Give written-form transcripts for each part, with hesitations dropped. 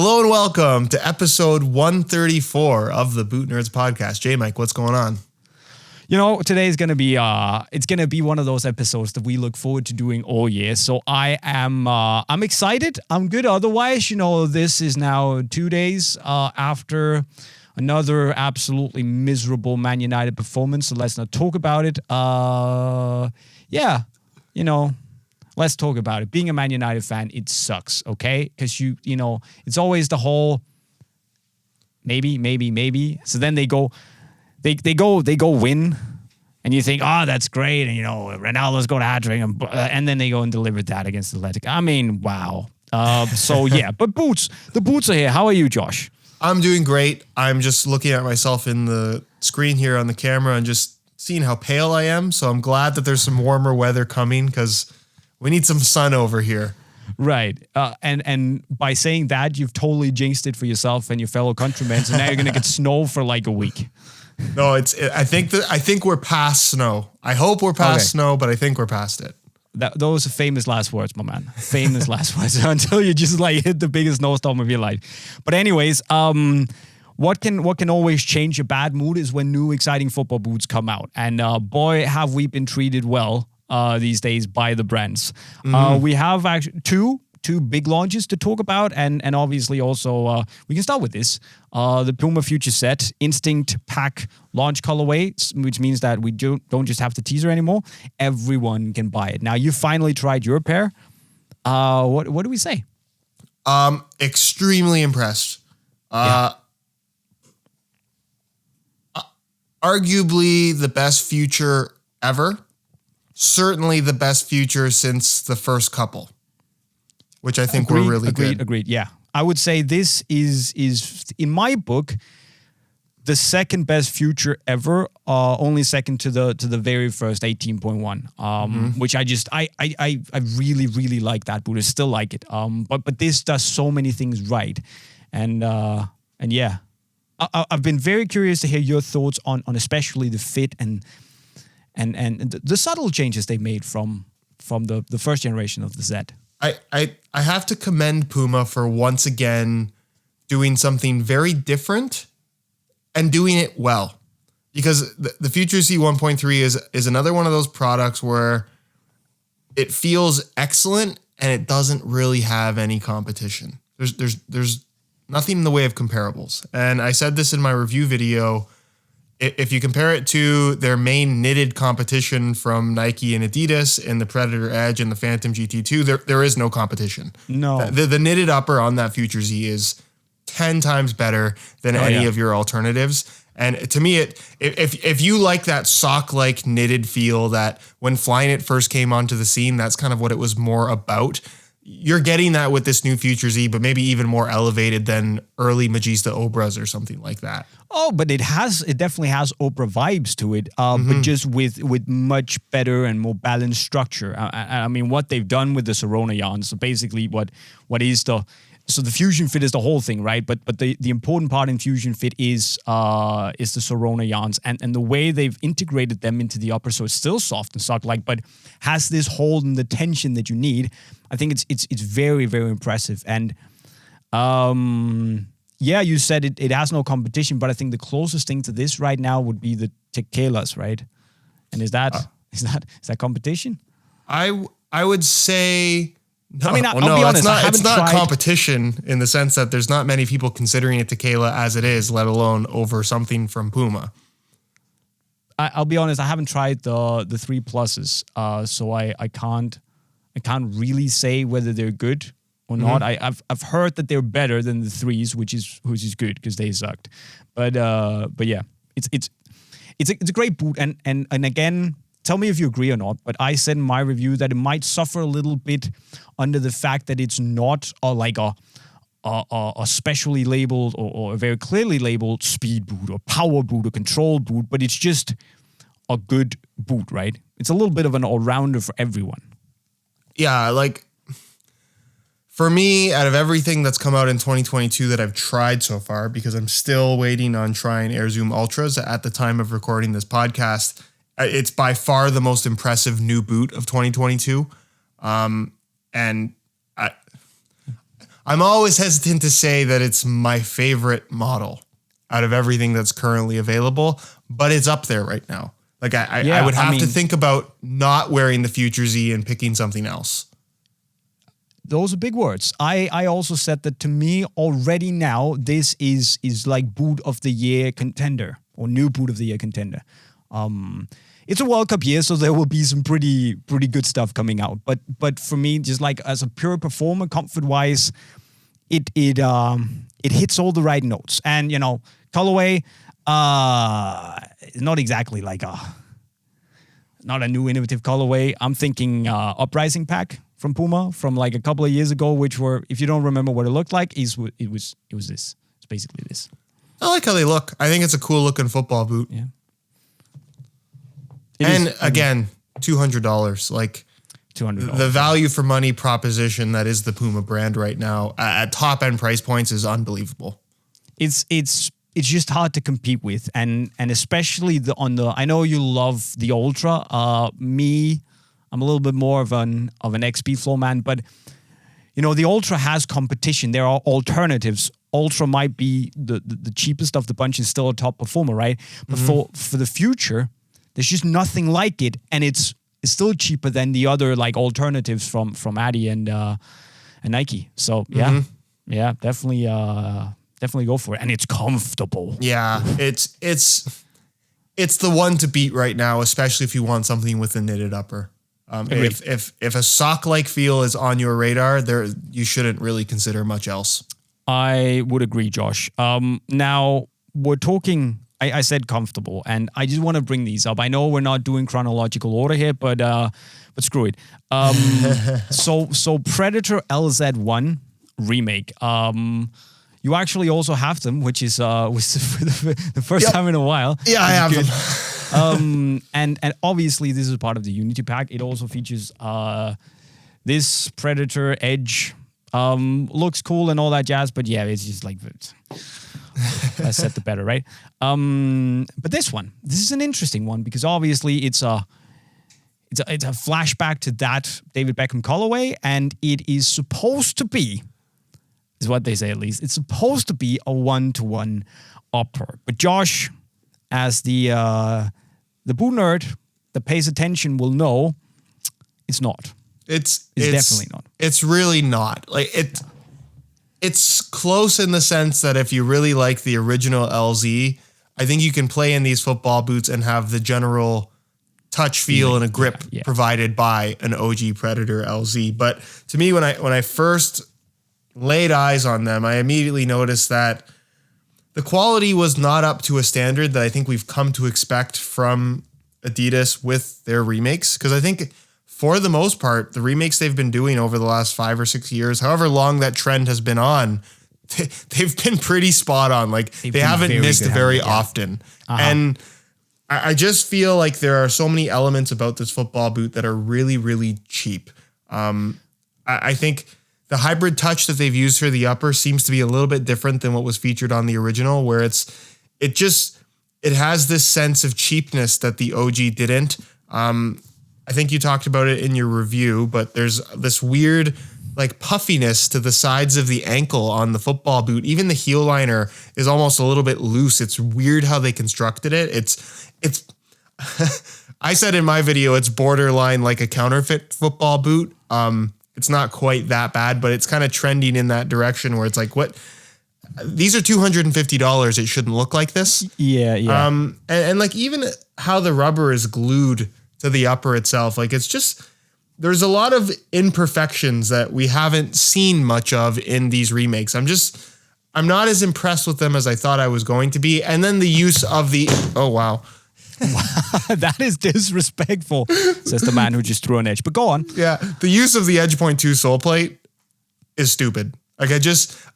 Hello and welcome to episode 134 of the Boot Nerds podcast. JayMike, what's going on? You know, today is going to be it's going to be one of those episodes that we look forward to doing all year. So I'm excited. I'm good. Otherwise, this is now 2 days after another absolutely miserable Man United performance. So let's not talk about it. Let's talk about it. Being a Man United fan, it sucks, okay? Because it's always the whole maybe. So then they go win, and you think, oh, that's great, and Ronaldo's got a hat trick, and then they go and deliver that against Athletic. I mean, wow. But the boots are here. How are you, Josh? I'm doing great. I'm just looking at myself in the screen here on the camera and just seeing how pale I am. So I'm glad that there's some warmer weather coming because we need some sun over here. Right. And by saying that, you've totally jinxed it for yourself and your fellow countrymen. So now you're going to get snow for like a week. No, I think we're past snow. I hope we're past snow, but I think we're past it. Those are famous last words, my man. Famous last words until you just hit the biggest snowstorm of your life. But anyways, what can always change a bad mood is when new exciting football boots come out. And boy, have we been treated well these days by the brands. We have actually two big launches to talk about, and obviously also we can start with this. The PUMA Future Z Instinct Pack launch colorway, which means that we don't just have the teaser anymore. Everyone can buy it. Now, you finally tried your pair. What do we say? Extremely impressed. Arguably the best future ever. Certainly the best future since the first couple, which I think were really good. Agreed. Yeah, I would say this is in my book the second best future ever. Only second to the very first 18.1. Which I really like that boot. I still like it. But this does so many things right, and yeah, I've been very curious to hear your thoughts on especially the fit and the subtle changes they made from the first generation of the Z. I have to commend Puma for once again doing something very different and doing it well. Because the Future Z 1.3 is another one of those products where it feels excellent and it doesn't really have any competition. There's nothing in the way of comparables. And I said this in my review video. If you compare it to their main knitted competition from Nike and Adidas in the Predator Edge and the Phantom GT2, there is no competition. No. The knitted upper on that Future Z is 10 times better than any of your alternatives. And to me, if you like that sock-like knitted feel that when Flyknit first came onto the scene, that's kind of what it was more about. You're getting that with this new Future Z, but maybe even more elevated than early Magista Obras or something like that. Oh, but it definitely has Oprah vibes to it, but just with much better and more balanced structure. I mean, what they've done with the Sorona yarns, so basically what is the Fusion Fit is the whole thing, right? But the important part in Fusion Fit is the Sorona yarns and the way they've integrated them into the upper, so it's still soft and sock-like, but has this hold and the tension that you need. I think it's very, very impressive. And yeah, you said it has no competition, but I think the closest thing to this right now would be the Tequelas, right? And is that competition? I would say no. I mean, I'll be honest, it's not competition in the sense that there's not many people considering it Tequila as it is, let alone over something from Puma. I'll be honest, I haven't tried the 3 pluses, so I can't really say whether they're good or not. I've heard that they're better than the 3s, which is good because they sucked. But yeah, it's a great boot, and again, tell me if you agree or not. But I said in my review that it might suffer a little bit under the fact that it's not a specially labeled or a very clearly labeled speed boot or power boot or control boot, but it's just a good boot, right? It's a little bit of an all-rounder for everyone. Yeah, for me, out of everything that's come out in 2022 that I've tried so far, because I'm still waiting on trying Air Zoom Ultras at the time of recording this podcast, it's by far the most impressive new boot of 2022. And I'm always hesitant to say that it's my favorite model out of everything that's currently available, but it's up there right now. Like I would have to think about not wearing the Future Z and picking something else. Those are big words. I also said that to me already now, this is like boot of the year contender or new boot of the year contender. It's a World Cup year, so there will be some pretty good stuff coming out. But for me, just like as a pure performer, comfort wise, it hits all the right notes. And you know, colorway, not exactly like not a new innovative colorway. I'm thinking Uprising pack from PUMA from like a couple of years ago, which were, if you don't remember what it looked like, it was this. It's basically this. I like how they look. I think it's a cool looking football boot. Yeah. And again, $200. Like $200. the value for money proposition that is the PUMA brand right now at top end price points is unbelievable. It's just hard to compete with, and especially I know you love the Ultra. Me, I'm a little bit more of an XP flow man, but you know, the Ultra has competition. There are alternatives. Ultra might be the cheapest of the bunch and still a top performer, right? But for the Future, there's just nothing like it, and it's still cheaper than the other like alternatives from Adi and Nike. So yeah, definitely go for it, and it's comfortable. Yeah, it's the one to beat right now, especially if you want something with a knitted upper. If a sock-like feel is on your radar, you shouldn't really consider much else. I would agree, Josh. Now we're talking. I said comfortable, and I just want to bring these up. I know we're not doing chronological order here, but screw it. So Predator LZ1 remake. You actually also have them, which is the first time in a while. Yeah, I have them. And obviously this is part of the Unity pack. It also features this Predator Edge. Looks cool and all that jazz, but yeah, it's just like I said the better, right? But this is an interesting one because obviously it's a flashback to that David Beckham colorway, and it is supposed to be, is what they say at least, it's supposed to be a 1-to-1 upper. But Josh, as the boot nerd that pays attention will know, it's not. It's definitely not. It's really not. Like it's close in the sense that if you really like the original LZ, I think you can play in these football boots and have the general touch, feel, and a grip provided by an OG Predator LZ. But to me, when I first laid eyes on them, I immediately noticed that the quality was not up to a standard that I think we've come to expect from Adidas with their remakes. Because I think for the most part, the remakes they've been doing over the last 5 or 6 years, however long that trend has been on, they've been pretty spot on. Like they haven't missed very often. And I just feel like there are so many elements about this football boot that are really, really cheap. I think the hybrid touch that they've used for the upper seems to be a little bit different than what was featured on the original, where it has this sense of cheapness that the OG didn't. I think you talked about it in your review, but there's this weird like puffiness to the sides of the ankle on the football boot. Even the heel liner is almost a little bit loose. It's weird how they constructed it. It's I said in my video, it's borderline like a counterfeit football boot. It's not quite that bad, but it's kind of trending in that direction where it's like, what? These are $250. It shouldn't look like this. Yeah. And like even how the rubber is glued to the upper itself, like it's just, there's a lot of imperfections that we haven't seen much of in these remakes. I'm not as impressed with them as I thought I was going to be. And then the use of oh wow. That is disrespectful, says the man who just threw an edge. But go on. Yeah, the use of the Edge Point 2 sole plate is stupid. Like I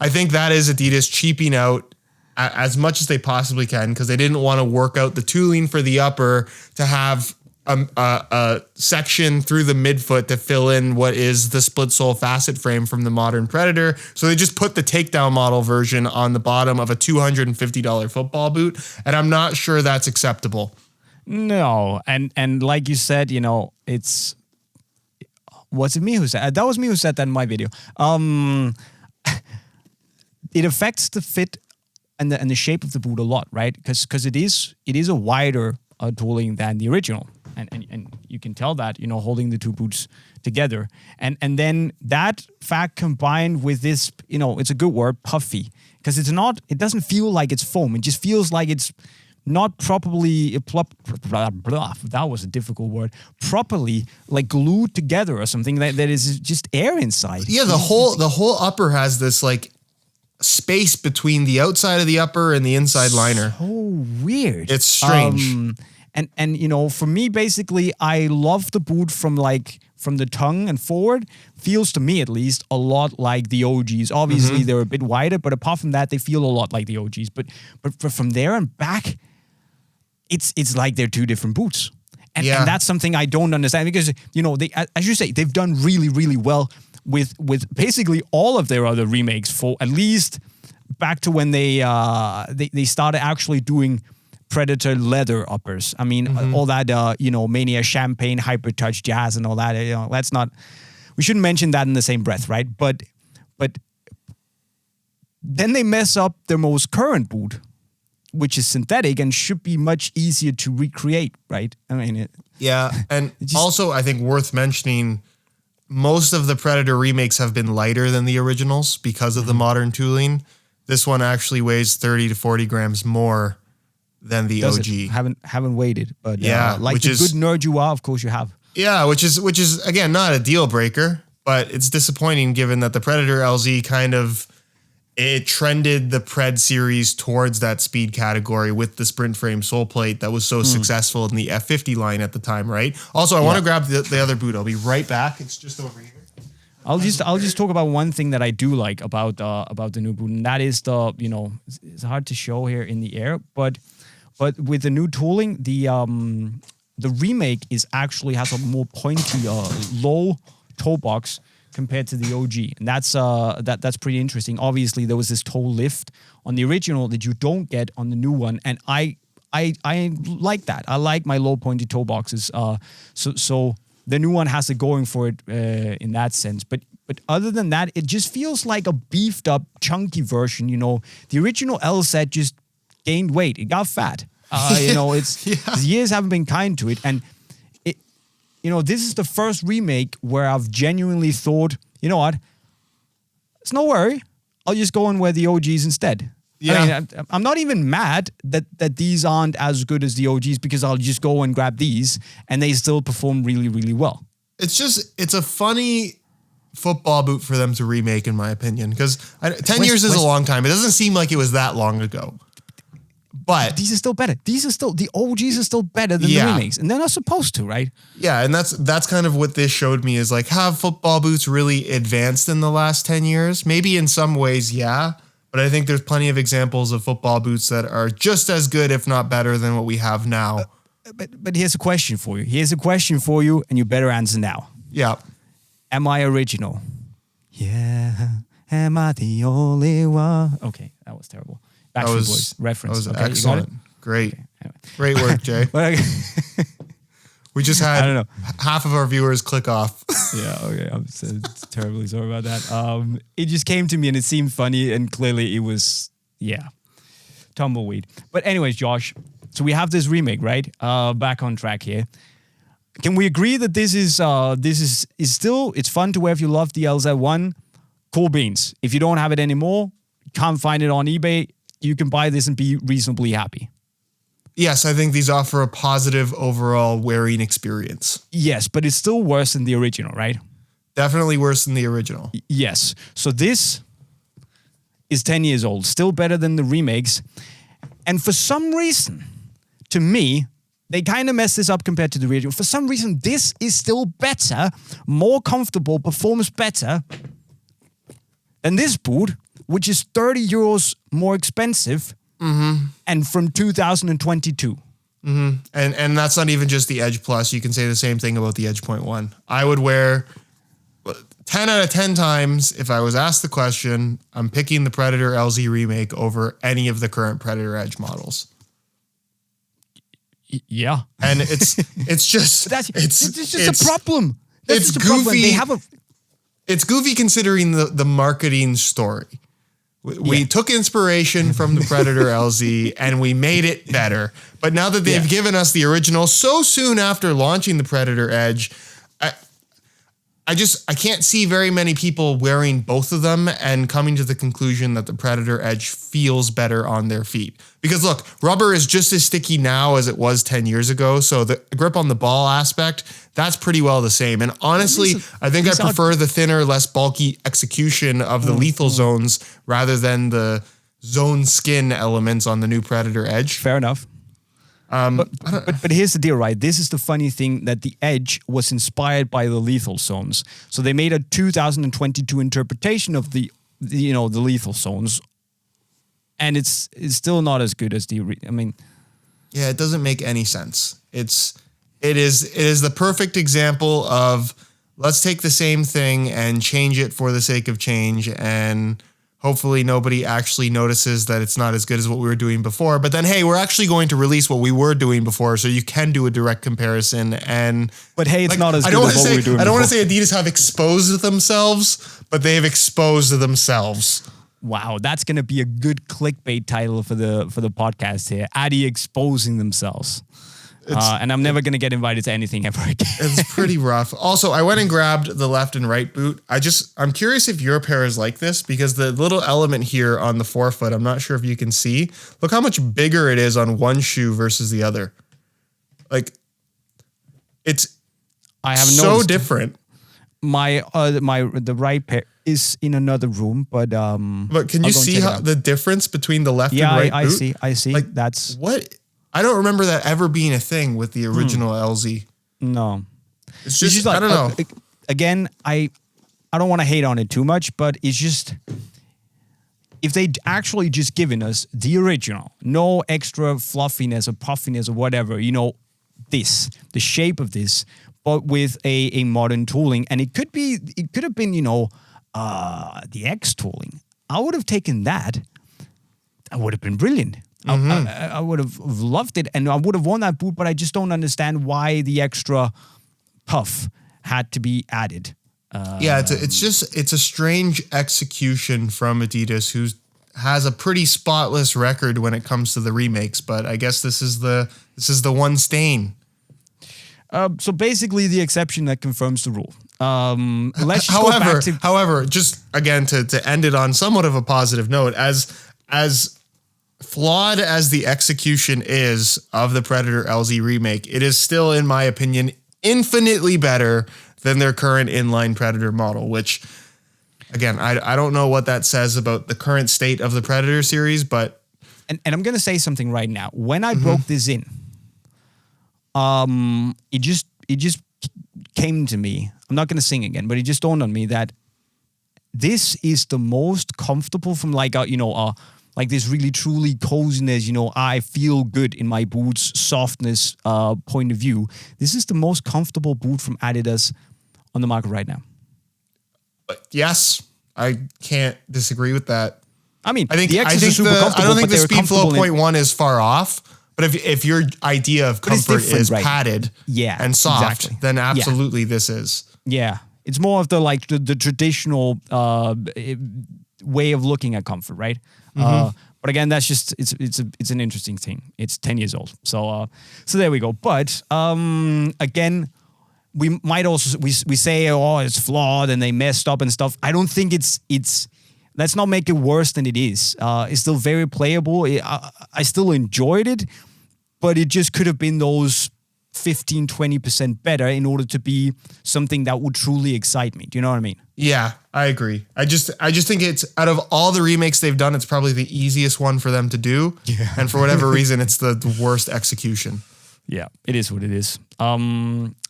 think that is Adidas cheaping out as much as they possibly can because they didn't want to work out the tooling for the upper to have a section through the midfoot to fill in what is the split sole facet frame from the modern Predator. So they just put the takedown model version on the bottom of a $250 football boot, and I'm not sure that's acceptable. No, and like you said, you know, was it me who said that? Was me who said that in my video. it affects the fit and the shape of the boot a lot, right? Because it is a wider tooling than the original, and you can tell that, you know, holding the two boots together, and then that fact combined with this, you know, it's a good word, puffy, because it doesn't feel like it's foam. It just feels like it's not properly that was a difficult word, properly like glued together or something, that is just air inside. Yeah, the whole upper has this like space between the outside of the upper and the inside liner. So weird. It's strange. And you know, for me, basically, I love the boot from the tongue and forward. Feels to me, at least, a lot like the OGs. Obviously, they're a bit wider, but apart from that, they feel a lot like the OGs. But from there and back, it's like they're two different boots. And that's something I don't understand, because, you know, they, as you say, they've done really, really well with basically all of their other remakes, for at least back to when they started actually doing Predator leather uppers. I mean, all that, you know, Mania Champagne, Hyper Touch Jazz and all that, you know, we shouldn't mention that in the same breath, right? But then they mess up their most current boot, which is synthetic and should be much easier to recreate, right? I mean, and also I think worth mentioning, most of the Predator remakes have been lighter than the originals because of the modern tooling. This one actually weighs 30 to 40 grams more than the OG. Haven't waited, but like which the is, good nerd you are, of course you have. Yeah, which is again not a deal breaker, but it's disappointing given that the Predator LZ kind of, it trended the Pred series towards that speed category with the sprint frame sole plate that was so successful in the F50 line at the time, right? Also, I want to grab the other boot. I'll be right back. It's just over here. I'll just talk about one thing that I do like about the new boot, and that is the, you know, it's hard to show here in the air, but with the new tooling, the remake actually has a more pointy, low toe box compared to the OG, and that's pretty interesting. Obviously, there was this toe lift on the original that you don't get on the new one, and I like that. I like my low pointy toe boxes. So the new one has it going for it in that sense. But other than that, it just feels like a beefed up, chunky version. You know, the original L set just gained weight. It got fat. You know, the years haven't been kind to it, and you know, this is the first remake where I've genuinely thought, you know what, it's no worry, I'll just go and wear the OGs instead. Yeah. I mean, I'm not even mad that these aren't as good as the OGs, because I'll just go and grab these and they still perform really, really well. It's a funny football boot for them to remake, in my opinion, because 10 years is a long time. It doesn't seem like it was that long ago. But these are still better. The OGs are still better than the remakes, and they're not supposed to, right? Yeah, and that's kind of what this showed me, is like, have football boots really advanced in the last 10 years? Maybe in some ways, yeah. But I think there's plenty of examples of football boots that are just as good, if not better, than what we have now. But here's a question for you. And you better answer now. Yeah. Am I original? Yeah. Am I the only one? Okay, that was terrible. Backstreet Boys reference. That was excellent. Great. Okay, anyway. Great work, Jay. We just had, I don't know, half of our viewers click off. Yeah, okay. I'm so terribly sorry about that. It just came to me and it seemed funny, and clearly it was, tumbleweed. But anyways, Josh, so we have this remake, right? Back on track here. Can we agree that this is still, it's fun to wear if you love the LZ1? Cool beans. If you don't have it anymore, can't find it on eBay, you can buy this and be reasonably happy. Yes, I think these offer a positive overall wearing experience. Yes, but it's still worse than the original, right? Definitely worse than the original. Yes. So this is 10 years old, still better than the remakes. And for some reason, to me, they kind of messed this up compared to the original. For some reason, this is still better, more comfortable, performs better than this boot, which is 30 euros more expensive, and from 2022. And that's not even just the Edge Plus. You can say the same thing about the Edge Point 1. I would wear 10 out of 10 times, if I was asked the question, I'm picking the Predator LZ remake over any of the current Predator Edge models. Yeah. And it's just a problem. It's goofy. It's goofy considering the marketing story. We took inspiration from the Predator LZ and we made it better. But now that they've given us the original so soon after launching the Predator Edge, I can't see very many people wearing both of them and coming to the conclusion that the Predator Edge feels better on their feet. Because look, rubber is just as sticky now as it was 10 years ago. So the grip on the ball aspect, that's pretty well the same. And honestly, I think I prefer the thinner, less bulky execution of the lethal zones rather than the zone skin elements on the new Predator Edge. Fair enough. But here's the deal, right? This is the funny thing, that the Edge was inspired by the lethal zones. So they made a 2022 interpretation of the lethal zones, and it's still not as good as yeah, it doesn't make any sense. It is the perfect example of let's take the same thing and change it for the sake of change, and hopefully nobody actually notices that it's not as good as what we were doing before. But then, hey, we're actually going to release what we were doing before, so you can do a direct comparison. But hey, it's not as good as what we were doing before. I don't want to say Adidas have exposed themselves, but they've exposed themselves. Wow, that's going to be a good clickbait title for the podcast here. Adi exposing themselves. And I'm never going to get invited to anything ever again. It's pretty rough. Also, I went and grabbed the left and right boot. I'm curious if your pair is like this, because the little element here on the forefoot, I'm not sure if you can see. Look how much bigger it is on one shoe versus the other. Like, it's so different. The right pair is in another room, but can you see the difference between the left and right boot? Yeah, I see. Like, that's what. I don't remember that ever being a thing with the original LZ. No. It's just like, I don't know. Again, I don't want to hate on it too much, but it's just, if they'd actually just given us the original, no extra fluffiness or puffiness or whatever, the shape of this, but with a modern tooling, and it could have been, the X tooling. I would have taken that. That would have been brilliant. I would have loved it, and I would have worn that boot, but I just don't understand why the extra puff had to be added. It's a strange execution from Adidas, who has a pretty spotless record when it comes to the remakes, but I guess this is the one stain. So basically, the exception that confirms the rule. Let's just go back to. However, just again to end it on somewhat of a positive note, as flawed as the execution is of the Predator LZ remake, it is still, in my opinion, infinitely better than their current inline Predator model, which, again, I don't know what that says about the current state of the Predator series, but. And I'm going to say something right now. When I broke this in, it just came to me. I'm not going to sing again, but it just dawned on me that this is the most comfortable from like this really truly coziness, I feel good in my boots, softness point of view. This is the most comfortable boot from Adidas on the market right now. Yes, I can't disagree with that. I mean, I think the X is super comfortable. I don't think the Speedflow 0.1 is far off, but if your idea of comfort is padded and soft, then absolutely this is. Yeah, it's more of the traditional way of looking at comfort, right? But again, that's just it's an interesting thing. It's 10 years old, so there we go. But again, we might also we say, oh, it's flawed and they messed up and stuff. I don't think it's. Let's not make it worse than it is. It's still very playable. I still enjoyed it, but it just could have been those 15-20% better in order to be something that would truly excite me. Do you know what I mean? Yeah, I agree. I just think it's, out of all the remakes they've done, it's probably the easiest one for them to do. Yeah. And for whatever reason, it's the worst execution. Yeah, it is what it is.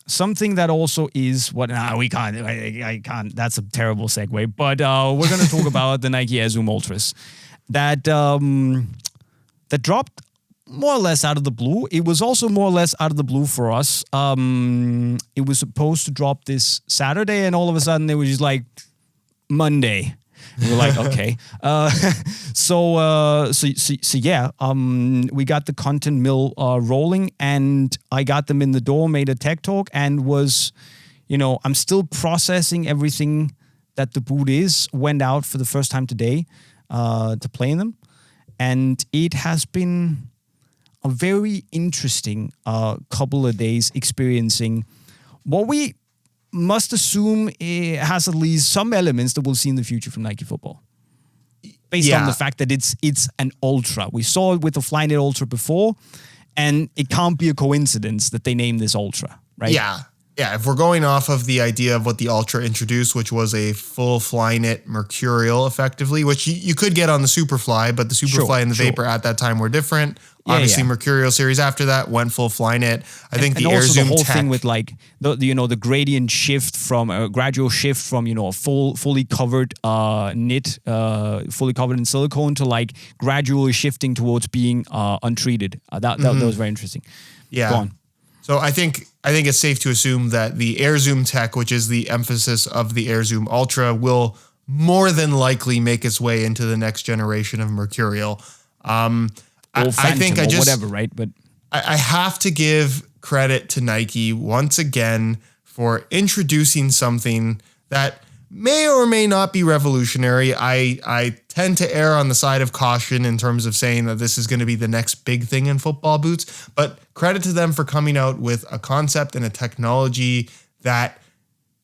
Something that also is what we can't. I can't. That's a terrible segue. But we're going to talk about the Nike Air Zoom Ultras that dropped more or less out of the blue. It was also more or less out of the blue for us. It was supposed to drop this Saturday, and all of a sudden it was just like Monday. We were like, okay. So yeah, we got the content mill rolling, and I got them in the door, made a tech talk, and was, I'm still processing everything that the boot is. Went out for the first time today. to play in them, and it has been a very interesting couple of days experiencing what we must assume it has at least some elements that we'll see in the future from Nike Football. Based on the fact that it's an Ultra. We saw it with the Flyknit Ultra before, and it can't be a coincidence that they named this Ultra, right? Yeah. Yeah, if we're going off of the idea of what the Ultra introduced, which was a full Flyknit Mercurial, effectively, which you could get on the Superfly, but the Superfly and the Vapor at that time were different. Obviously, Mercurial series after that went full Flyknit. I think the Air Zoom the whole tech, thing with like the gradient shift from a gradual shift from a fully covered knit, fully covered in silicone to like gradually shifting towards being untreated. That was very interesting. Yeah. Go on. So I think it's safe to assume that the Air Zoom tech, which is the emphasis of the Air Zoom Ultra, will more than likely make its way into the next generation of Mercurial. I think whatever, right? But I have to give credit to Nike once again for introducing something that may or may not be revolutionary. I tend to err on the side of caution in terms of saying that this is going to be the next big thing in football boots, but credit to them for coming out with a concept and a technology that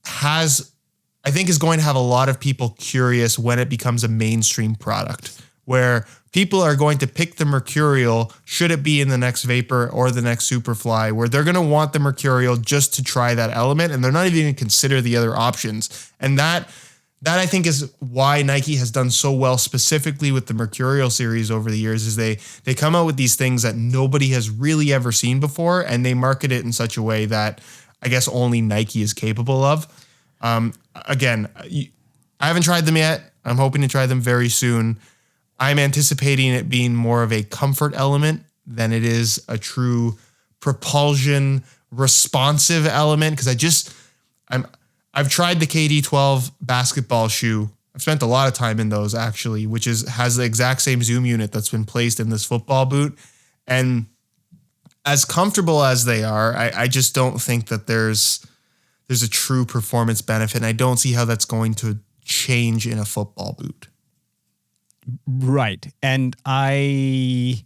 I think is going to have a lot of people curious when it becomes a mainstream product, where people are going to pick the Mercurial, should it be in the next Vapor or the next Superfly, where they're going to want the Mercurial just to try that element, and they're not even going to consider the other options. And that I think is why Nike has done so well specifically with the Mercurial series over the years, is they come out with these things that nobody has really ever seen before, and they market it in such a way that I guess only Nike is capable of. Again, I haven't tried them yet. I'm hoping to try them very soon. I'm anticipating it being more of a comfort element than it is a true propulsion responsive element, because I've tried the KD12 basketball shoe. I've spent a lot of time in those actually, which has the exact same zoom unit that's been placed in this football boot. And as comfortable as they are, I just don't think that there's a true performance benefit. And I don't see how that's going to change in a football boot. Right. And I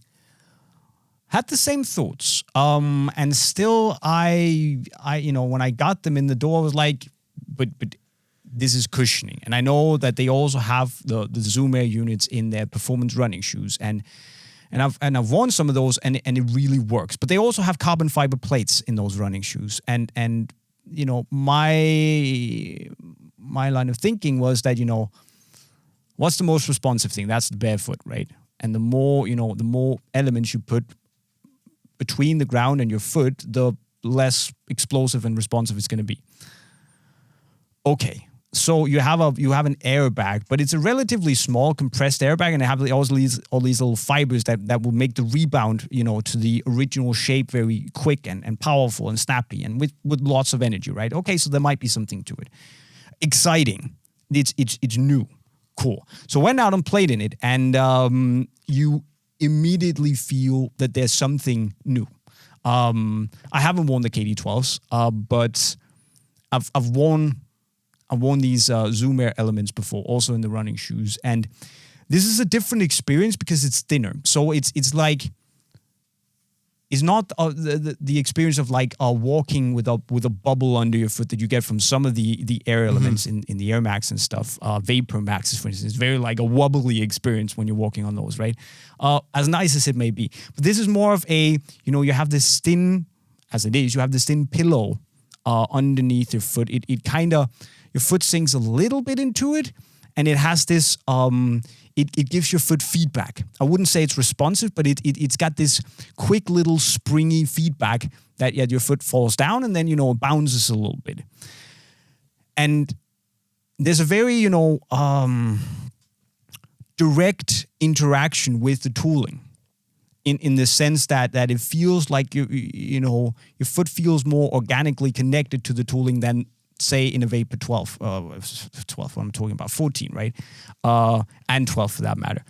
had the same thoughts. And still I when I got them in the door, I was like, but this is cushioning. And I know that they also have the Zoom Air units in their performance running shoes. And I've worn some of those and it really works. But they also have carbon fiber plates in those running shoes. And my line of thinking was that, what's the most responsive thing? That's the barefoot, right? And the more elements you put between the ground and your foot, the less explosive and responsive it's going to be. Okay, so you have an airbag, but it's a relatively small compressed airbag, and they have all these little fibers that will make the rebound, to the original shape very quick and powerful and snappy and with lots of energy, right? Okay, so there might be something to it. Exciting. It's new. Cool. So went out and played in it, and you immediately feel that there's something new. I haven't worn the KD12s, but I've worn these Zoom Air elements before, also in the running shoes, and this is a different experience because it's thinner. So it's like, it's not the experience of like walking with a bubble under your foot that you get from some of the Air elements in the Air Max and stuff. Vapor Maxes, for instance, it's very like a wobbly experience when you're walking on those, right? As nice as it may be. But this is more of a, you have this thin, as it is, you have this thin pillow underneath your foot. It kind of, your foot sinks a little bit into it, and it has this, it gives your foot feedback. I wouldn't say it's responsive, but it's got this quick little springy feedback that your foot falls down and then, it bounces a little bit. And there's a very, direct interaction with the tooling in the sense that it feels like your foot feels more organically connected to the tooling than, say, in a Vapor 12, what I'm talking about, 14, right? And 12 for that matter.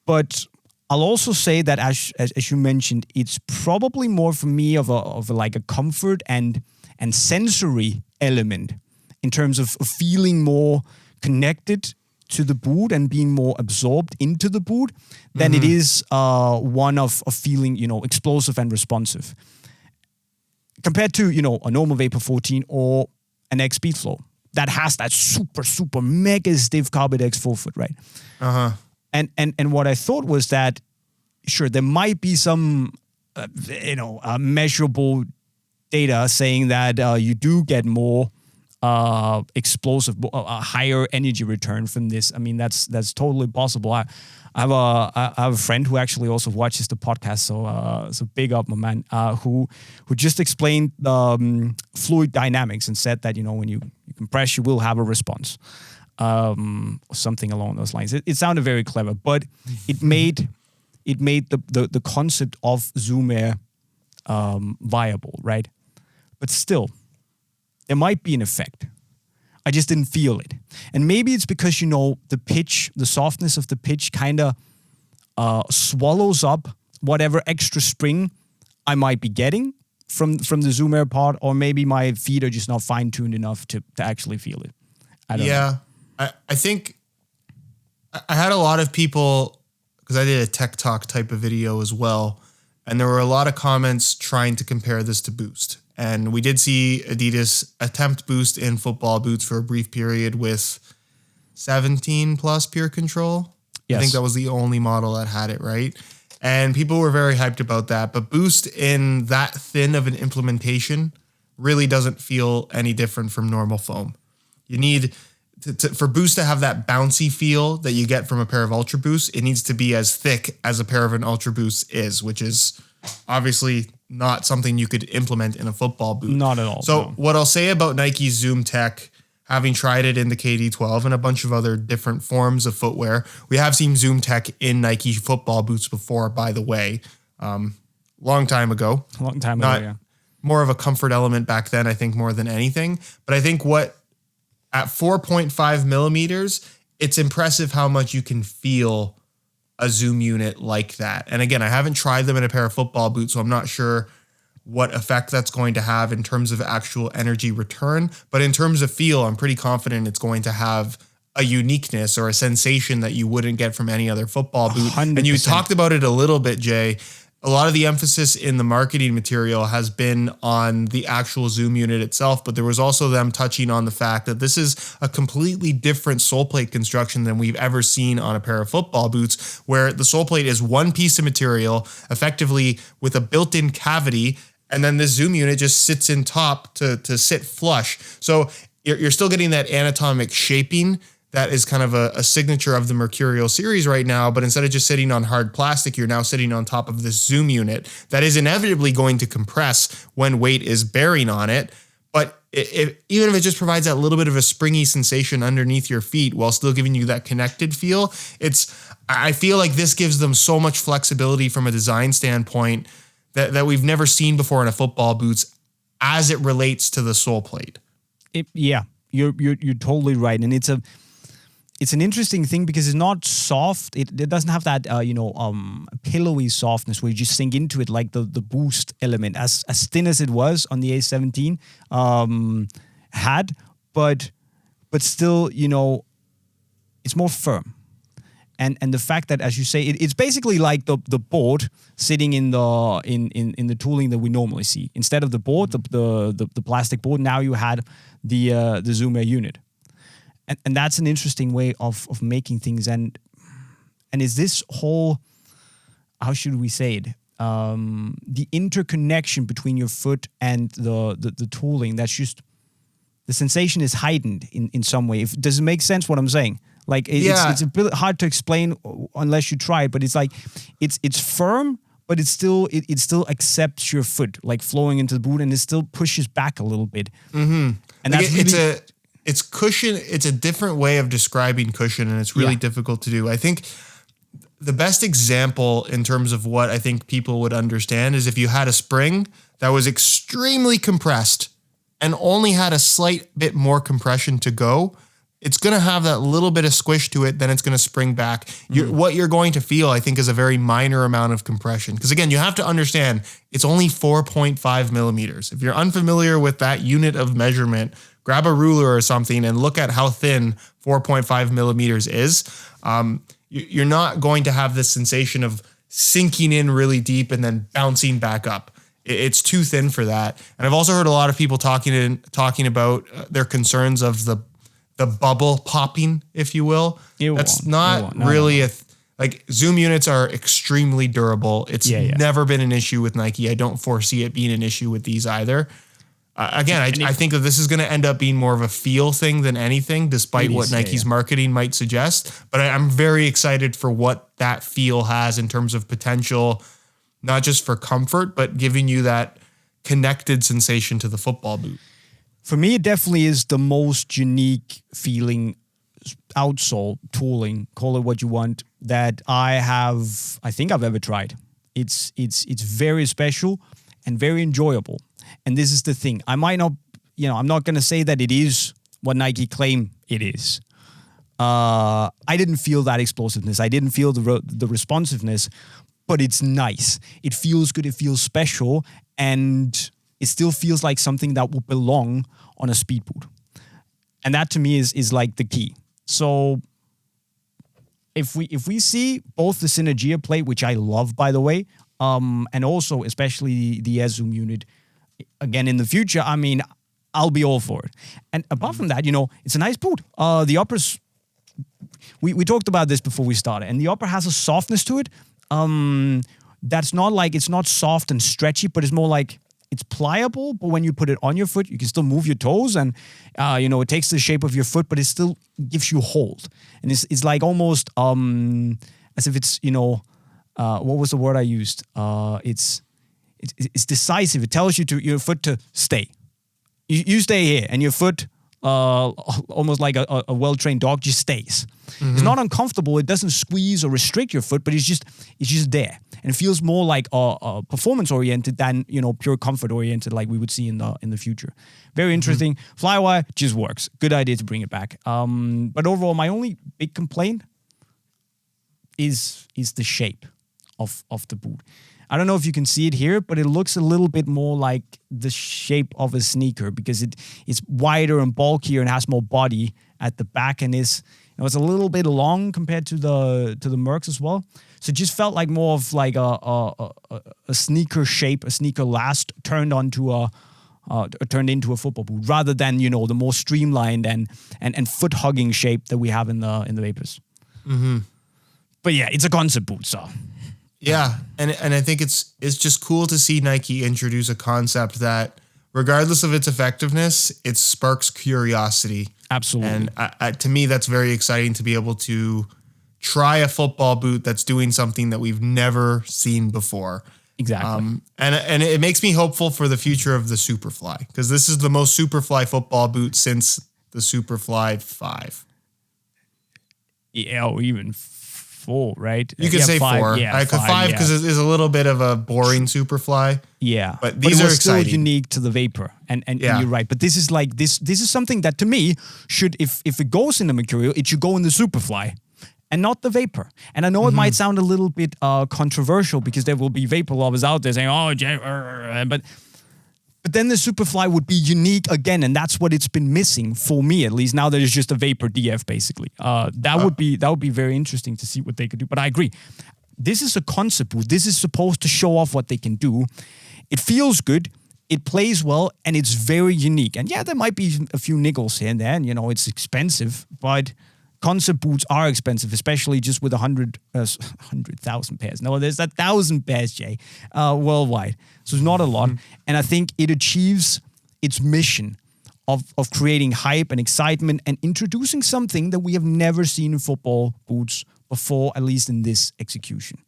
But I'll also say that, as you mentioned, it's probably more for me of a comfort and sensory element in terms of feeling more connected to the boot and being more absorbed into the boot than it is one of feeling, explosive and responsive. Compared to, a normal Vapor 14 or an X Speedflow that has that super, super mega stiff Carbide X forefoot, right? Uh-huh. And what I thought was that, sure, there might be some, measurable data saying that you do get more explosive, a higher energy return from this. I mean, that's totally possible. I have a friend who actually also watches the podcast, so big up, my man, who just explained fluid dynamics and said that when you compress, you will have a response, or something along those lines. It sounded very clever, but it made the concept of Zoom Air viable, right? But still, there might be an effect. I just didn't feel it. And maybe it's because, the pitch, the softness of the pitch kind of swallows up whatever extra spring I might be getting from the Zoom Air pod, or maybe my feet are just not fine-tuned enough to actually feel it. I don't know. I think I had a lot of people, because I did a tech talk type of video as well, and there were a lot of comments trying to compare this to Boost. And we did see Adidas attempt Boost in football boots for a brief period with 17 plus pure control. Yes. I think that was the only model that had it, right? And people were very hyped about that. But Boost in that thin of an implementation really doesn't feel any different from normal foam. You need for Boost to have that bouncy feel that you get from a pair of Ultra Boosts, it needs to be as thick as a pair of an Ultra Boost is, which is obviously not something you could implement in a football boot. Not at all. So no. What I'll say about Nike's Zoom Tech, having tried it in the KD12 and a bunch of other different forms of footwear, we have seen Zoom Tech in Nike football boots before, by the way. Long time ago. Yeah. More of a comfort element back then, I think, more than anything. But I think at 4.5 millimeters, it's impressive how much you can feel a Zoom unit like that. And again, I haven't tried them in a pair of football boots, so I'm not sure what effect that's going to have in terms of actual energy return. But in terms of feel, I'm pretty confident it's going to have a uniqueness or a sensation that you wouldn't get from any other football boot. 100%. And you talked about it a little bit, Jay. A lot of the emphasis in the marketing material has been on the actual Zoom unit itself, but there was also them touching on the fact that this is a completely different sole plate construction than we've ever seen on a pair of football boots, where the sole plate is one piece of material, effectively with a built-in cavity, and then this Zoom unit just sits in top to sit flush. So you're still getting that anatomic shaping that is kind of a signature of the Mercurial series right now, but instead of just sitting on hard plastic, you're now sitting on top of this Zoom unit that is inevitably going to compress when weight is bearing on it. But even if it just provides that little bit of a springy sensation underneath your feet while still giving you that connected feel, I feel like this gives them so much flexibility from a design standpoint that we've never seen before in a football boots as it relates to the sole plate. You're totally right, and it's an interesting thing because it's not soft. It doesn't have that pillowy softness where you just sink into it like the Boost element, as thin as it was on the A17 had, but still it's more firm. And the fact that, as you say, it's basically like the board sitting in the tooling that we normally see. Instead of the board, the plastic board, now you had the Zoom Air unit. And that's an interesting way of making things. And is this whole, how should we say it? The interconnection between your foot and the tooling, that's just, the sensation is heightened in some way. Does it make sense what I'm saying? Like it's a bit hard to explain unless you try it, but it's like, it's firm, but it still accepts your foot, like flowing into the boot, and it still pushes back a little bit. Mm-hmm. And like it's cushion. It's a different way of describing cushion, and it's really difficult to do. I think the best example in terms of what I think people would understand is if you had a spring that was extremely compressed and only had a slight bit more compression to go, it's going to have that little bit of squish to it, then it's going to spring back. What you're going to feel, I think, is a very minor amount of compression. Because again, you have to understand, it's only 4.5 millimeters. If you're unfamiliar with that unit of measurement, grab a ruler or something and look at how thin 4.5 millimeters is. You're not going to have this sensation of sinking in really deep and then bouncing back up. It's too thin for that. And I've also heard a lot of people talking about their concerns of the bubble popping, if you will. That's not really like Zoom units are extremely durable. It's never been an issue with Nike. I don't foresee it being an issue with these either. Again, I think that this is going to end up being more of a feel thing than anything, despite what Nike's marketing might suggest. But I'm very excited for what that feel has in terms of potential, not just for comfort, but giving you that connected sensation to the football boot. For me, it definitely is the most unique feeling outsole tooling, call it what you want, that I think I've ever tried. It's very special and very enjoyable. And this is the thing. I might not, I'm not going to say that it is what Nike claim it is. I didn't feel that explosiveness. I didn't feel the responsiveness, but it's nice. It feels good. It feels special. And it still feels like something that would belong on a speed boot. And that to me is like the key. So if we see both the Synergia plate, which I love, by the way, and also especially the Zoom unit, again, in the future, I mean, I'll be all for it. And apart from that, it's a nice boot. The uppers, we talked about this before we started, and the upper has a softness to it. That's not like, it's not soft and stretchy, but it's more like it's pliable, but when you put it on your foot, you can still move your toes and, it takes the shape of your foot, but it still gives you hold. And it's like almost as if it's, what was the word I used? It's decisive. It tells your foot to stay. You stay here, and your foot, almost like a well-trained dog, just stays. Mm-hmm. It's not uncomfortable. It doesn't squeeze or restrict your foot, but it's just there, and it feels more like performance-oriented than pure comfort-oriented, like we would see in the future. Very interesting. Mm-hmm. Flywire just works. Good idea to bring it back. But overall, my only big complaint is the shape of the boot. I don't know if you can see it here, but it looks a little bit more like the shape of a sneaker because it's wider and bulkier and has more body at the back, and it's a little bit long compared to the Mercs as well. So it just felt like more of like a sneaker shape, a sneaker last turned into a football boot, rather than the more streamlined and foot hugging shape that we have in the Vapors. Mm-hmm. But yeah, it's a concept boot, so. Yeah, and I think it's just cool to see Nike introduce a concept that, regardless of its effectiveness, it sparks curiosity. Absolutely. And to me, that's very exciting to be able to try a football boot that's doing something that we've never seen before. Exactly. And it makes me hopeful for the future of the Superfly, because this is the most Superfly football boot since the Superfly 5. Yeah, or even 4, right? You could say 5, 4. Yeah, 5 because it is a little bit of a boring Superfly. Yeah, but these are exciting. Still unique to the Vapor, and you're right. But this is like this is something that to me should, if it goes in the Mercurial, it should go in the Superfly, and not the Vapor. And I know it might sound a little bit controversial because there will be Vapor lovers out there saying, "Oh, but then the Superfly would be unique again, and that's what it's been missing for me, at least. Now that it's just a Vapor DF, basically. That would be very interesting to see what they could do. But I agree, this is a concept boot. This is supposed to show off what they can do. It feels good, it plays well, and it's very unique. And yeah, there might be a few niggles here and there, and it's expensive, but concept boots are expensive, especially just with 100,000 pairs. No, there's 1,000 pairs, Jay, worldwide. So it's not a lot. And I think it achieves its mission of creating hype and excitement and introducing something that we have never seen in football boots before, at least in this execution.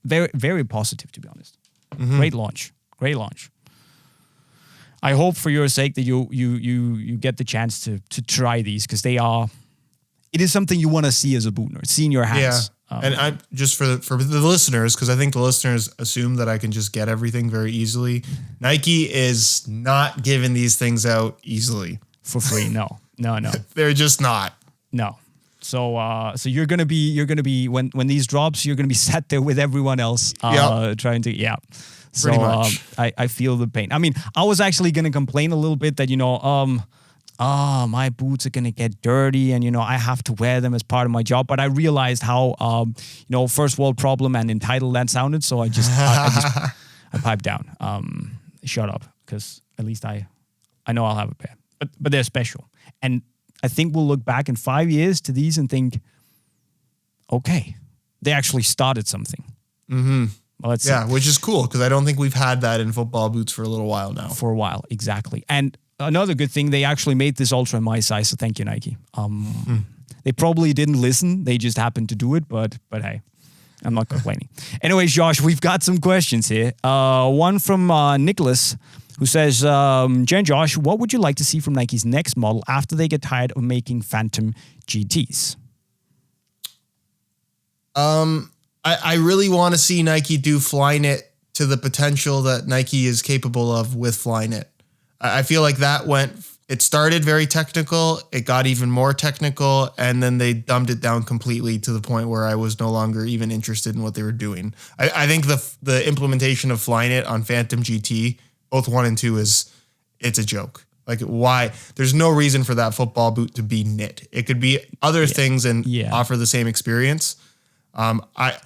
Very, very positive, to be honest. Mm-hmm. Great launch. I hope for your sake that you get the chance to try these, because it is something you want to see as a boot nerd, see in your hands. Yeah. And I just for the listeners, because I think the listeners assume that I can just get everything very easily. Nike is not giving these things out easily for free. No. They're just not. No. So you're gonna be when these drops, you're gonna be sat there with everyone else trying to So pretty much. I feel the pain. I mean, I was actually gonna complain a little bit that oh, my boots are going to get dirty and, I have to wear them as part of my job. But I realized how, first world problem and entitled that sounded. So I piped down. Shut up, because at least I know I'll have a pair. But they're special. And I think we'll look back in 5 years to these and think, okay, they actually started something. Mm-hmm. Well, let's see. Which is cool, because I don't think we've had that in football boots for a little while now. For a while, exactly. And another good thing, they actually made this Ultra in my size, so thank you, Nike. They probably didn't listen. They just happened to do it, but hey, I'm not complaining. Anyways, Josh, we've got some questions here. One from Nicholas, who says, Jay and Josh, what would you like to see from Nike's next model after they get tired of making Phantom GTs? I really want to see Nike do Flyknit to the potential that Nike is capable of with Flyknit. I feel like it started very technical, it got even more technical, and then they dumbed it down completely to the point where I was no longer even interested in what they were doing. I think the implementation of Flyknit on Phantom GT, both 1 and 2, it's a joke. Like, why? There's no reason for that football boot to be knit. It could be other things and offer the same experience. I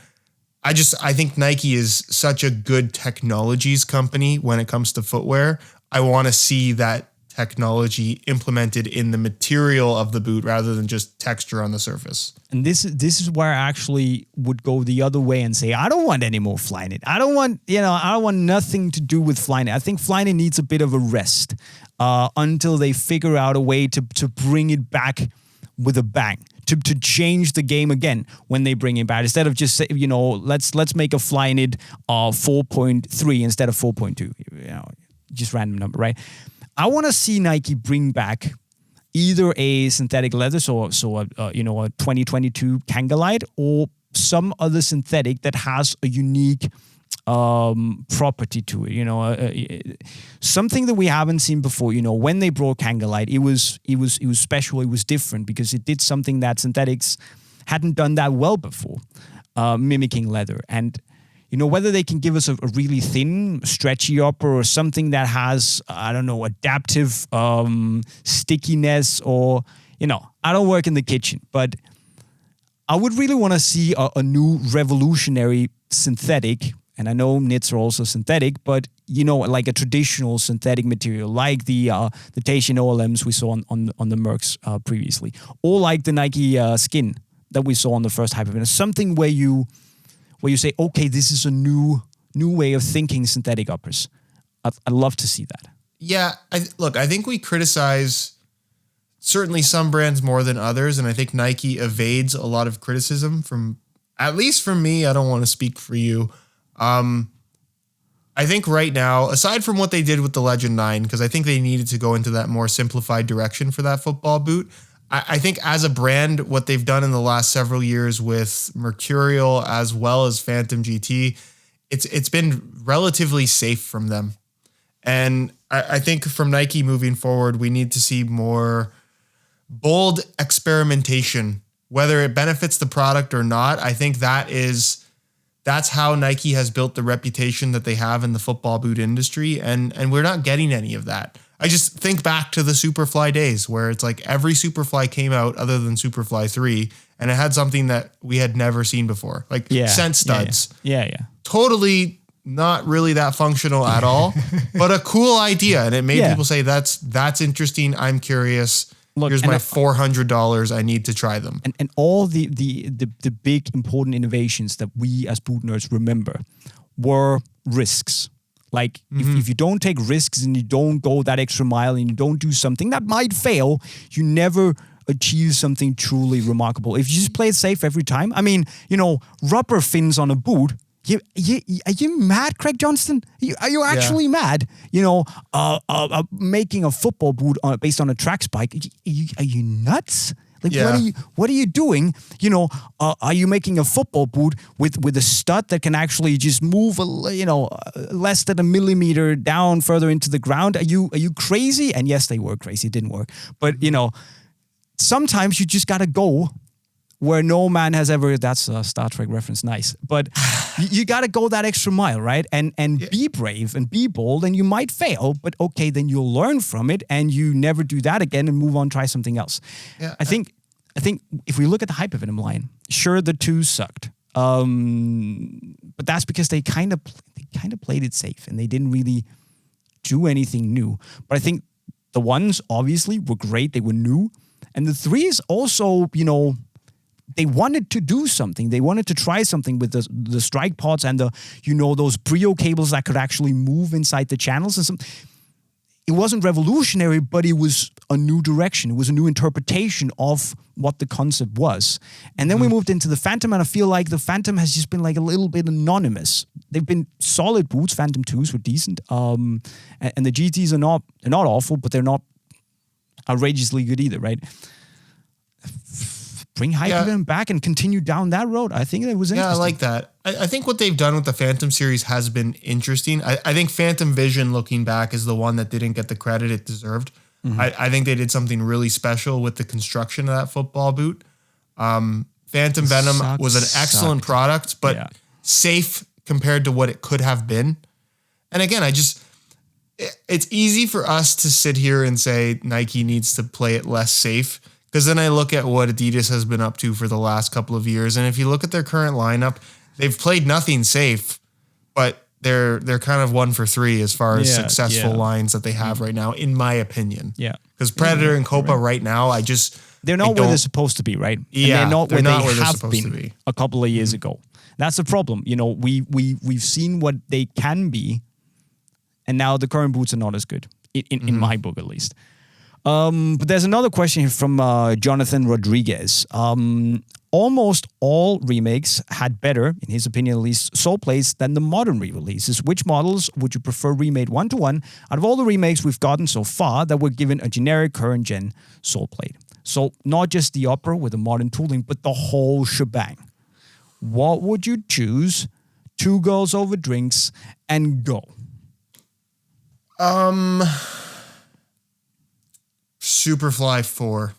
think Nike is such a good technologies company when it comes to footwear. I want to see that technology implemented in the material of the boot rather than just texture on the surface. And this is where I actually would go the other way and say, I don't want any more Flyknit. I don't want nothing to do with Flyknit. I think Flyknit needs a bit of a rest until they figure out a way to bring it back with a bang. To change the game again when they bring it back. Instead of just say, let's make a Flyknit 4.3 instead of 4.2. Just random number, right? I want to see Nike bring back either a synthetic leather, so a 2022 Kangalite, or some other synthetic that has a unique property to it, something that we haven't seen before. When they brought Kangalite, it was special. It was different because it did something that synthetics hadn't done that well before, mimicking leather. And whether they can give us a really thin, stretchy upper or something that has, I don't know, adaptive stickiness, or I don't work in the kitchen, but I would really want to see a new revolutionary synthetic. And I know knits are also synthetic, but like a traditional synthetic material, like the Taishin OLMs we saw on the Mercs previously, or like the Nike skin that we saw on the first Hyper Event. Something where you say, okay, this is a new way of thinking synthetic uppers. I'd love to see that. Yeah, I think we criticize certainly some brands more than others, and I think Nike evades a lot of criticism from, at least from me. I don't want to speak for you. I think right now, aside from what they did with the Legend 9, because I think they needed to go into that more simplified direction for that football boot, I think as a brand, what they've done in the last several years with Mercurial as well as Phantom GT, it's been relatively safe from them. And I think from Nike moving forward, we need to see more bold experimentation, whether it benefits the product or not. I think that's how Nike has built the reputation that they have in the football boot industry. And we're not getting any of that. I just think back to the Superfly days where it's like every Superfly came out other than Superfly 3, and it had something that we had never seen before, like scent studs. Yeah. Totally not really that functional at all, but a cool idea. And it made people say, that's interesting. I'm curious. Look, here's my $400. I need to try them. And all the big important innovations that we as boot nerds remember were risks. Like if you don't take risks and you don't go that extra mile and you don't do something that might fail, you never achieve something truly remarkable. If you just play it safe every time, I mean, rubber fins on a boot. Are you mad, Craig Johnston? Are you actually mad? Making a football boot based on a track spike. Are you nuts? Like, what are you doing? Are you making a football boot with a stud that can actually just move less than a millimeter down further into the ground? Are you crazy? And yes, they were crazy. It didn't work. But sometimes you just gotta go where no man has ever. That's a Star Trek reference, nice. But you got to go that extra mile, right? And be brave and be bold, and you might fail, but okay, then you'll learn from it, and you never do that again, and move on, try something else. Yeah, I think if we look at the Hypervenom line, sure, the 2 sucked, but that's because they kind of played it safe, and they didn't really do anything new. But I think the ones obviously were great; they were new. And the 3s also, they wanted to do something. They wanted to try something with the strike pods and those Brio cables that could actually move inside the channels. And it wasn't revolutionary, but it was a new direction. It was a new interpretation of what the concept was. And then we moved into the Phantom, and I feel like the Phantom has just been like a little bit anonymous. They've been solid boots. Phantom 2s were decent. And the GTs are not awful, but they're not outrageously good either, right? Bring Hypervenom back and continue down that road. I think it was interesting. Yeah, I like that. I think what they've done with the Phantom series has been interesting. I think Phantom Vision, looking back, is the one that didn't get the credit it deserved. I think they did something really special with the construction of that football boot. Phantom Venom was an excellent product, but safe compared to what it could have been. And again, it's easy for us to sit here and say Nike needs to play it less safe, because then I look at what Adidas has been up to for the last couple of years, and if you look at their current lineup, they've played nothing safe, but they're kind of 1 for 3 as far as successful lines that they have right now, in my opinion. Yeah, because Predator and Copa right now, they're not where they're supposed to be, right? Yeah, and they're not where they have supposed to been be a couple of years ago. That's the problem. We've seen what they can be. And now the current boots are not as good, in my book at least. But there's another question here from Jonathan Rodriguez. Almost all remakes had better, in his opinion at least, sole plates than the modern re-releases. Which models would you prefer remade 1-to-1 out of all the remakes we've gotten so far that were given a generic current gen sole plate? So not just the upper with the modern tooling, but the whole shebang. What would you choose? 2 girls over drinks and go. Superfly 4.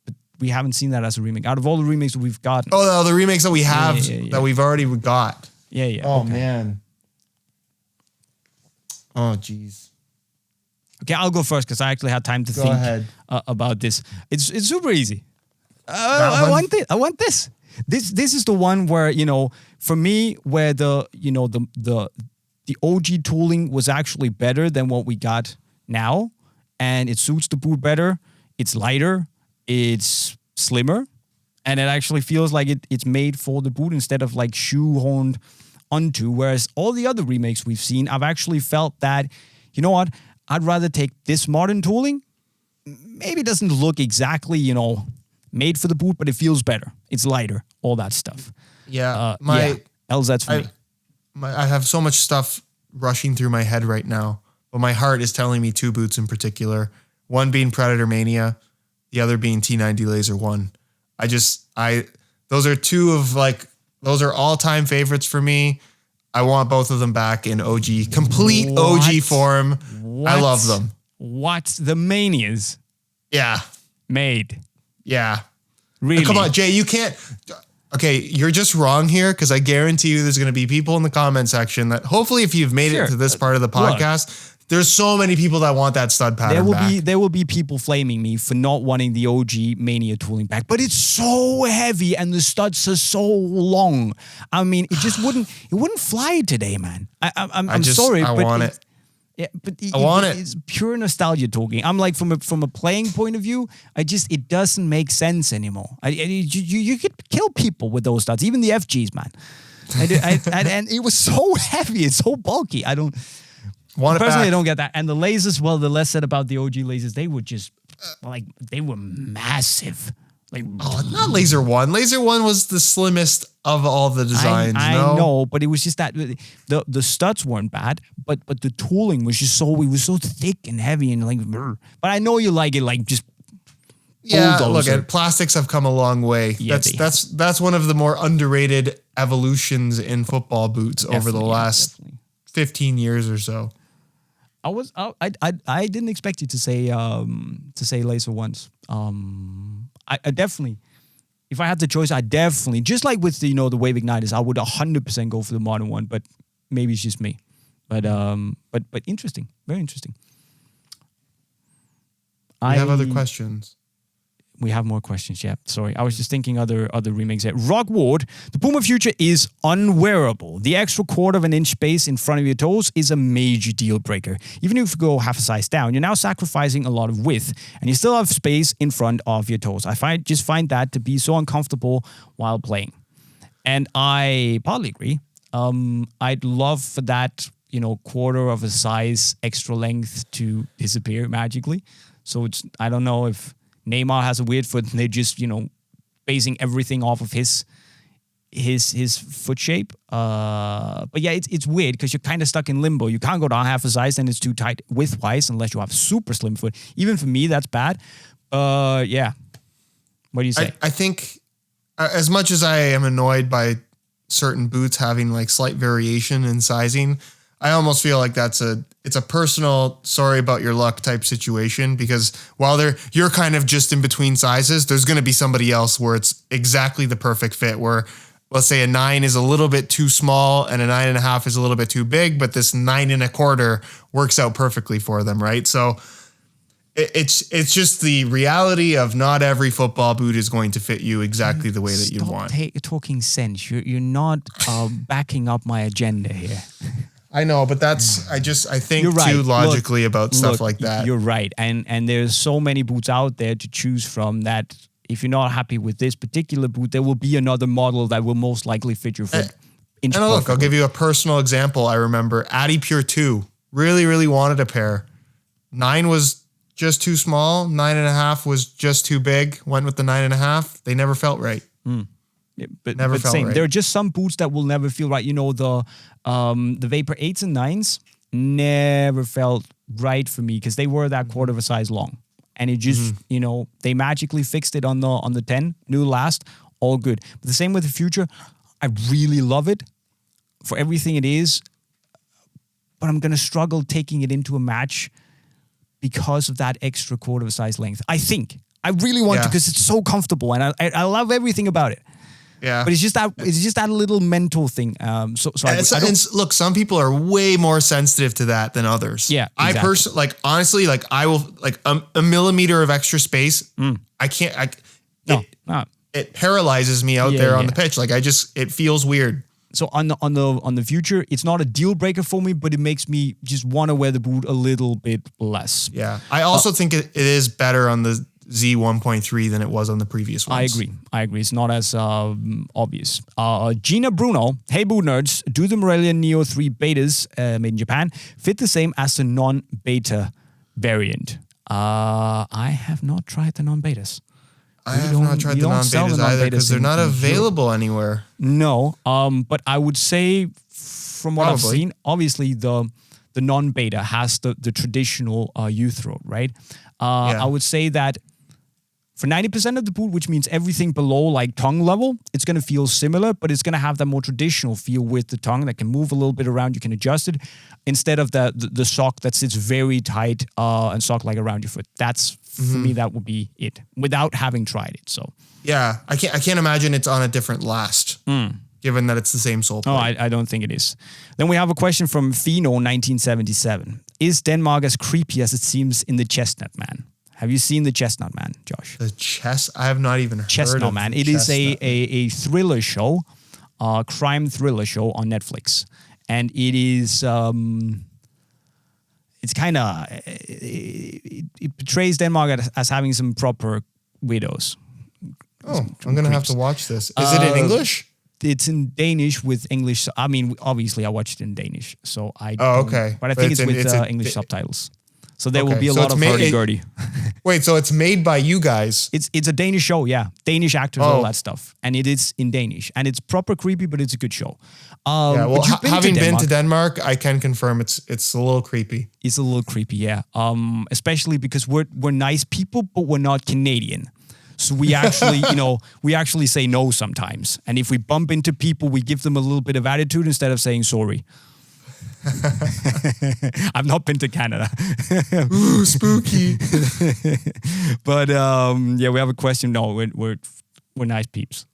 But we haven't seen that as a remake. Out of all the remakes that we've gotten. Oh, the remakes that we have that we've already got. Yeah. Oh, okay. Man. Oh, geez. Okay, I'll go first because I actually had time to think about this. It's super easy. I want this. This is the one where, for me, where the OG tooling was actually better than what we got now, and it suits the boot better. It's lighter, it's slimmer, and it actually feels like it's made for the boot instead of like shoehorned onto. Whereas all the other remakes we've seen, I've actually felt that, you know what, I'd rather take this modern tooling. Maybe it doesn't look exactly, made for the boot, but it feels better. It's lighter, all that stuff. Yeah, LZ's for me. I have so much stuff rushing through my head right now, but my heart is telling me 2 boots in particular. One being Predator Mania, the other being T90 Laser 1. Those are 2 of those are all-time favorites for me. I want both of them back in complete OG form. What? I love them. What? The Manias? Yeah. Made. Yeah. Really? Come on, Jay, you can't. Okay, you're just wrong here, because I guarantee you there's going to be people in the comment section that hopefully if you've made it to this part of the podcast, there's so many people that want that stud pattern back. There will be people flaming me for not wanting the OG Mania tooling back, but it's so heavy and the studs are so long. I mean, it wouldn't fly today, man. I'm sorry, I want it. Yeah, but I want it. It's pure nostalgia talking. I'm like, from a playing point of view, it doesn't make sense anymore. You could kill people with those studs, even the FGs, man. And it was so heavy, it's so bulky. I don't want it personally. back. I don't get that. And the lasers, well, the less said about the OG lasers, they were just they were massive. Not Laser 1. Laser 1 was the slimmest of all the designs. I know, but it was just that the studs weren't bad, but the tooling was just so thick and heavy and But I know you like it, just look at plastics have come a long way. Yeah, that's one of the more underrated evolutions in football boots over the last 15 years or so. I didn't expect you to say Laser 1s. I definitely if I had the choice, I definitely, just like with the, the Wave Igniters, I would 100% go for the modern one, but maybe it's just me. But interesting. Very interesting. We have other questions. We have more questions, yeah. Sorry. I was just thinking other remakes there. Rock Ward, the PUMA Future is unwearable. The extra quarter of an inch space in front of your toes is a major deal breaker. Even if you go half a size down, you're now sacrificing a lot of width and you still have space in front of your toes. I just find that to be so uncomfortable while playing. And I partly agree. I'd love for that, quarter of a size extra length to disappear magically. So I don't know if Neymar has a weird foot and they're just, basing everything off of his foot shape. But yeah, it's weird because you're kind of stuck in limbo. You can't go down half a size and it's too tight width-wise unless you have super slim foot. Even for me, that's bad. Yeah. What do you say? I think as much as I am annoyed by certain boots having like slight variation in sizing, I almost feel like it's a personal sorry about your luck type situation, because while you're kind of just in between sizes, there's going to be somebody else where it's exactly the perfect fit, where let's say a 9 is a little bit too small and a 9.5 is a little bit too big, but this 9.25 works out perfectly for them. Right. So it's just the reality of not every football boot is going to fit you exactly the way that you want. Stop talking sense. You're not backing up my agenda here. I know, but I think right. Too logically about stuff like that. You're right. And there's so many boots out there to choose from that if you're not happy with this particular boot, there will be another model that will most likely fit your foot. And look, I'll give you a personal example. I remember Adi Pure 2, really, really wanted a pair. 9 was just too small. 9.5 was just too big. Went with the 9.5. They never felt right. Yeah, but same. Right. There are just some boots that will never feel right. The Vapor 8s and 9s never felt right for me because they were that quarter of a size long. And it just, they magically fixed it on the 10, new last, all good. But the same with the Future. I really love it for everything it is, but I'm going to struggle taking it into a match because of that extra quarter of a size length. I think. I really want to because it's so comfortable and I love everything about it. Yeah, but it's just that little mental thing. Look, some people are way more sensitive to that than others. Yeah, exactly. I personally, honestly, I will a millimeter of extra space. I can't. It paralyzes me out there on the pitch. It feels weird. So on the Future, it's not a deal breaker for me, but it makes me just want to wear the boot a little bit less. Yeah, I also think it is better on the Z 1.3 than it was on the previous ones. I agree. It's not as obvious. Gina Bruno, hey boot nerds, do the Morelia Neo 3 betas made in Japan fit the same as the non-beta variant? I have not tried the non-betas. I have not tried the non-betas either because they're not available anywhere. No, but I would say from what I've seen, obviously the non-beta has the traditional U-throat, right? I would say that for 90% of the boot, which means everything below like tongue level, it's going to feel similar, but it's going to have that more traditional feel with the tongue that can move a little bit around. You can adjust it instead of the sock that sits very tight and sock like around your foot. That's for me, that would be it without having tried it. So yeah, I can't imagine it's on a different last, given that it's the same sole plate. Oh, I don't think it is. Then we have a question from Fino 1977. Is Denmark as creepy as it seems in the Chestnut Man? Have you seen the Chestnut Man, Josh? I have not even heard of Chestnut Man. It is a thriller show, crime thriller show on Netflix. And it is, it's kind of, it portrays Denmark as having some proper widows. Oh, I'm going to have to watch this. Is it in English? It's in Danish with English. I mean, obviously I watched it in Danish, so I okay. But I think it's with English subtitles. So there will be a lot of hurdy-gurdy. Wait, so it's made by you guys? It's a Danish show, yeah. Danish actors, all that stuff. And it is in Danish. And it's proper creepy, but it's a good show. Having been to Denmark, I can confirm it's a little creepy. It's a little creepy, yeah. Especially because we're nice people, but we're not Canadian. So we actually, we actually say no sometimes. And if we bump into people, we give them a little bit of attitude instead of saying sorry. I've not been to Canada. Ooh, spooky. But we have a question. No, we're We're nice peeps.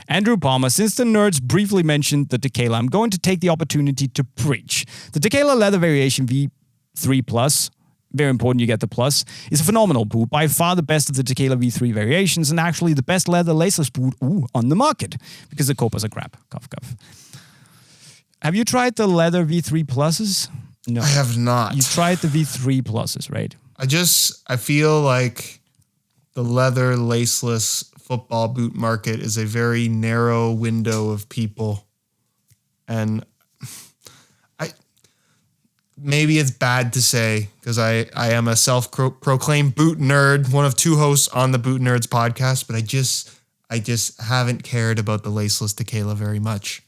Andrew Palmer, since the nerds briefly mentioned the Tequila, I'm going to take the opportunity to preach. The Tequila leather variation V3 Plus, very important you get the plus, is a phenomenal boot, by far the best of the Tequila V3 variations, and actually the best leather laceless boot on the market, because the Copas are crap. Cough, cough. Have you tried the leather V3 Pluses? No. I have not. You tried the V3 Pluses, right? I feel like the leather laceless football boot market is a very narrow window of people. And maybe it's bad to say, because I am a self-proclaimed boot nerd, one of two hosts on the Boot Nerds podcast, but I just haven't cared about the laceless Tequila very much.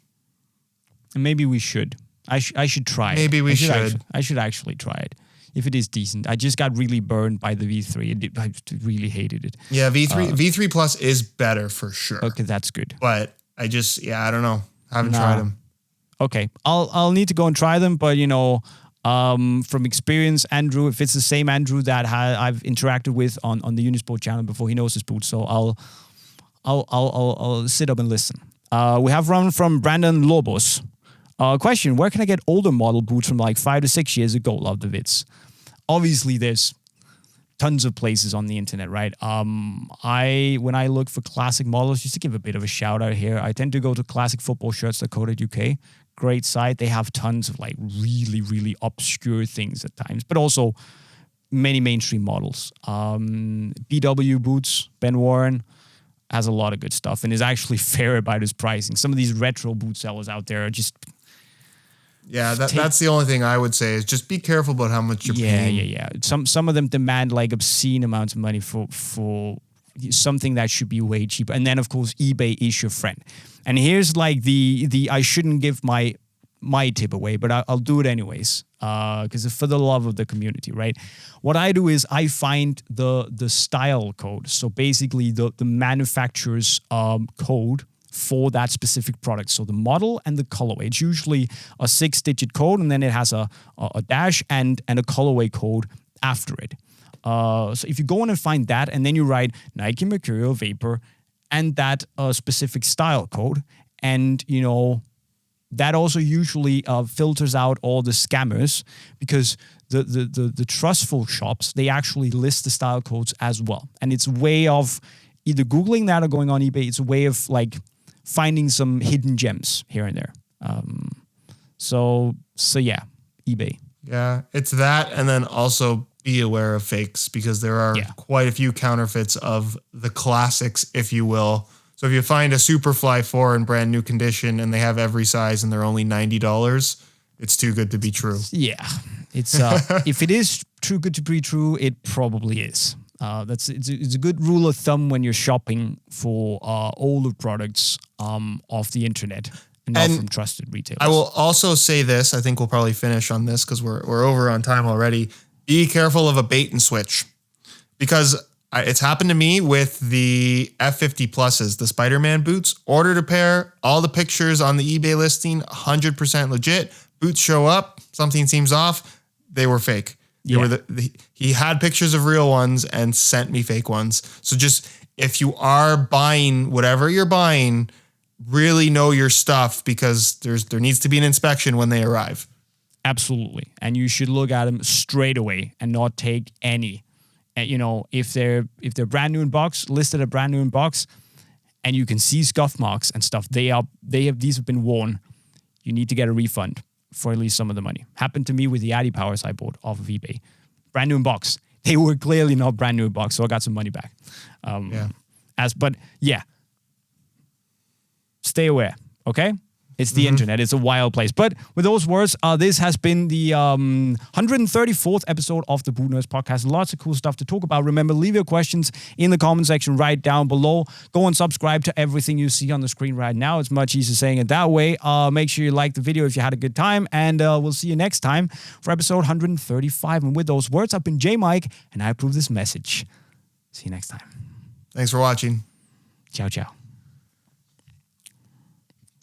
And maybe we should. I should try it. Maybe we should. I should actually try it. If it is decent. I just got really burned by the V3. I really hated it. Yeah, V3 Plus is better for sure. Okay, that's good. But I don't know. I haven't tried them. Okay, I'll need to go and try them, but from experience, Andrew, if it's the same Andrew that I've interacted with on the Unisport channel before, he knows his boots, so I'll sit up and listen. We have one from Brandon Lobos. Question, where can I get older model boots from like 5 to 6 years ago? Love the vids. Obviously, there's tons of places on the internet, right? When I look for classic models, just to give a bit of a shout out here, I tend to go to classicfootballshirts.co.uk. Great site. They have tons of like really, really obscure things at times, but also many mainstream models. BW Boots, Ben Warren, has a lot of good stuff and is actually fair about his pricing. Some of these retro boot sellers out there are just... Yeah, that's the only thing I would say is just be careful about how much you're paying. Yeah. Some of them demand like obscene amounts of money for something that should be way cheaper. And then, of course, eBay is your friend. And here's like the I shouldn't give my tip away, but I'll do it anyways, because for the love of the community, right? What I do is I find the style code. So basically the manufacturer's code for that specific product. So the model and the colorway. It's usually a 6-digit code, and then it has a dash and a colorway code after it. So if you go in and find that, and then you write Nike Mercurial Vapor and that specific style code, and that also usually filters out all the scammers, because the trustful shops, they actually list the style codes as well. And it's a way of either Googling that or going on eBay. It's a way of like finding some hidden gems here and there. So yeah, eBay. Yeah, it's that, and then also be aware of fakes, because there are quite a few counterfeits of the classics, if you will. So if you find a Superfly 4 in brand new condition and they have every size and they're only $90, it's too good to be true. Yeah, it's if it is too good to be true, it probably is. It's a good rule of thumb when you're shopping for older products off the internet and not from trusted retailers. I will also say this. I think we'll probably finish on this because we're over on time already. Be careful of a bait and switch, because it's happened to me with the F50 Pluses, the Spider-Man boots. Ordered a pair, all the pictures on the eBay listing, 100% legit. Boots show up, something seems off. They were fake. Yeah. He had pictures of real ones and sent me fake ones. So just, if you are buying whatever you're buying, really know your stuff, because there needs to be an inspection when they arrive. Absolutely. And you should look at them straight away and not take any. If they're brand new in box, listed a brand new in box, and you can see scuff marks and stuff, these have been worn. You need to get a refund for at least some of the money. Happened to me with the Adi Powers I bought off of eBay. Brand new in box. They were clearly not brand new in box, so I got some money back. Stay aware, okay? It's the internet. It's a wild place. But with those words, this has been the 134th episode of the Boot Nerds podcast. Lots of cool stuff to talk about. Remember, leave your questions in the comment section right down below. Go and subscribe to everything you see on the screen right now. It's much easier saying it that way. Make sure you like the video if you had a good time. And we'll see you next time for episode 135. And with those words, I've been JayMike, and I approve this message. See you next time. Thanks for watching. Ciao, ciao.